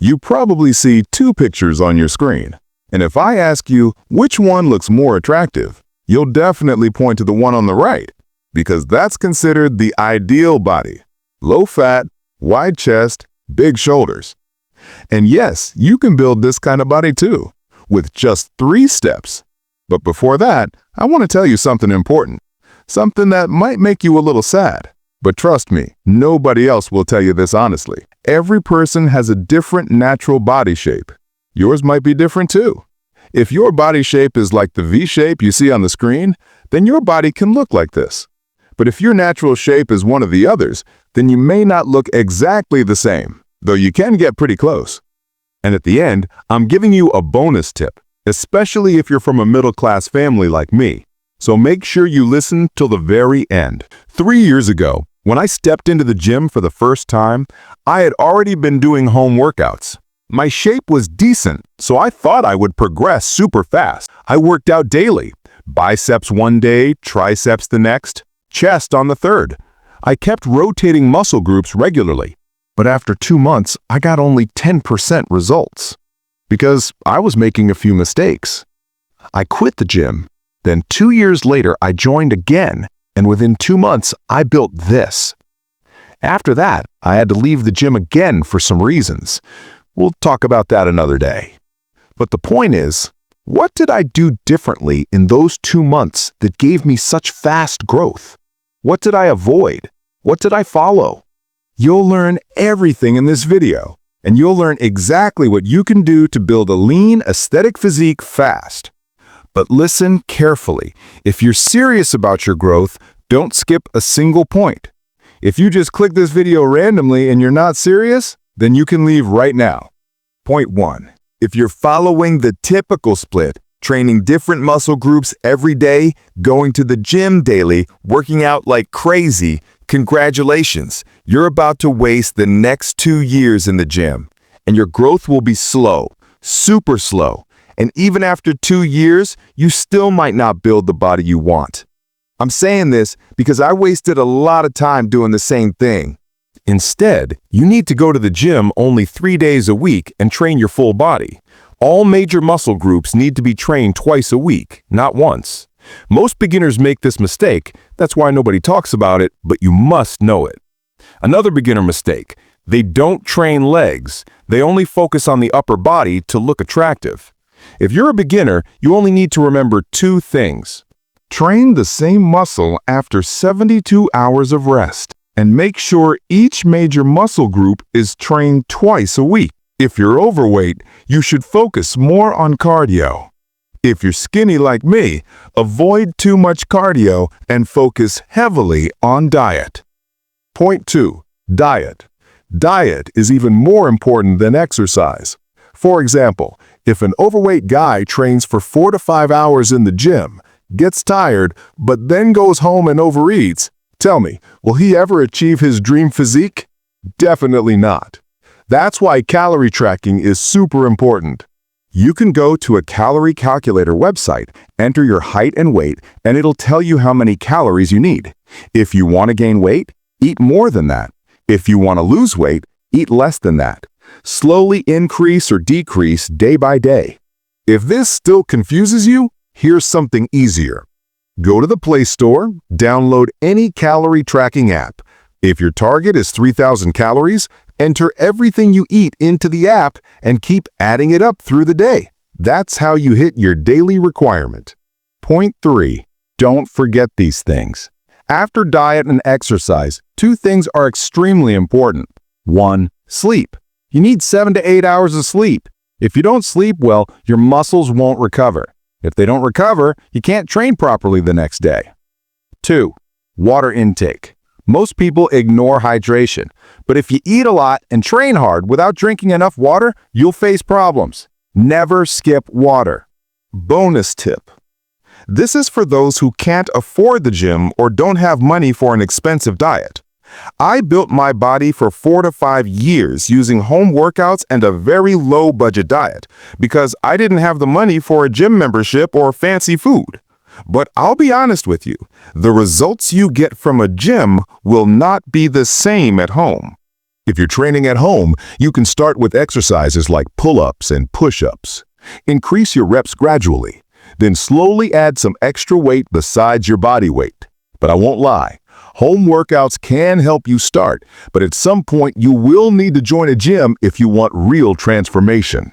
You probably see two pictures on your screen. And if I ask you which one looks more attractive, you'll definitely point to the one on the right, because that's considered the ideal body. Low fat, wide chest, big shoulders. And yes, you can build this kind of body too, with just 3 steps. But before that, I want to tell you something important. Something that might make you a little sad. But trust me, nobody else will tell you this honestly. Every person has a different natural body shape. Yours might be different too. If your body shape is like the V shape you see on the screen, then your body can look like this. But if your natural shape is one of the others, then you may not look exactly the same, though you can get pretty close. And at the end, I'm giving you a bonus tip, especially if you're from a middle-class family like me. So make sure you listen till the very end. 3 years ago, when I stepped into the gym for the first time, I had already been doing home workouts. My shape was decent, so I thought I would progress super fast. I worked out daily. Biceps one day, triceps the next, chest on the third. I kept rotating muscle groups regularly. But after 2 months, I got only 10% results. Because I was making a few mistakes. I quit the gym. Then 2 years later, I joined again. And within 2 months, I built this. After that, I had to leave the gym again for some reasons. We'll talk about that another day. But the point is, what did I do differently in those 2 months that gave me such fast growth? What did I avoid? What did I follow? You'll learn everything in this video, and you'll learn exactly what you can do to build a lean, aesthetic physique fast. But listen carefully. If you're serious about your growth, don't skip a single point. If you just click this video randomly and you're not serious, then you can leave right now. Point 1. If you're following the typical split, training different muscle groups every day, going to the gym daily, working out like crazy, congratulations, you're about to waste the next 2 years in the gym. And your growth will be slow, super slow. And even after 2 years, you still might not build the body you want. I'm saying this because I wasted a lot of time doing the same thing. Instead, you need to go to the gym only 3 days a week and train your full body. All major muscle groups need to be trained twice a week, not once. Most beginners make this mistake. That's why nobody talks about it, but you must know it. Another beginner mistake. They don't train legs. They only focus on the upper body to look attractive. If you're a beginner, you only need to remember 2 things. Train the same muscle after 72 hours of rest, and make sure each major muscle group is trained twice a week. If you're overweight, you should focus more on cardio. If you're skinny like me, avoid too much cardio and focus heavily on diet. Point 2. Diet. Diet is even more important than exercise. For example, if an overweight guy trains for 4 to 5 hours in the gym, gets tired, but then goes home and overeats, tell me, will he ever achieve his dream physique? Definitely not. That's why calorie tracking is super important. You can go to a calorie calculator website, enter your height and weight, and it'll tell you how many calories you need. If you want to gain weight, eat more than that. If you want to lose weight, eat less than that. Slowly increase or decrease day by day. If this still confuses you, here's something easier. Go to the Play Store, download any calorie tracking app. If your target is 3,000 calories, enter everything you eat into the app and keep adding it up through the day. That's how you hit your daily requirement. Point 3. Don't forget these things. After diet and exercise, 2 things are extremely important. 1. Sleep. You need 7 to 8 hours of sleep. If you don't sleep well, your muscles won't recover. If they don't recover, you can't train properly the next day. 2. Water intake. Most people ignore hydration, but if you eat a lot and train hard without drinking enough water, you'll face problems. Never skip water. Bonus tip. This is for those who can't afford the gym or don't have money for an expensive diet. I built my body for 4 to 5 years using home workouts and a very low-budget diet because I didn't have the money for a gym membership or fancy food. But I'll be honest with you, the results you get from a gym will not be the same at home. If you're training at home, you can start with exercises like pull-ups and push-ups. Increase your reps gradually, then slowly add some extra weight besides your body weight. But I won't lie, home workouts can help you start, but at some point you will need to join a gym if you want real transformation.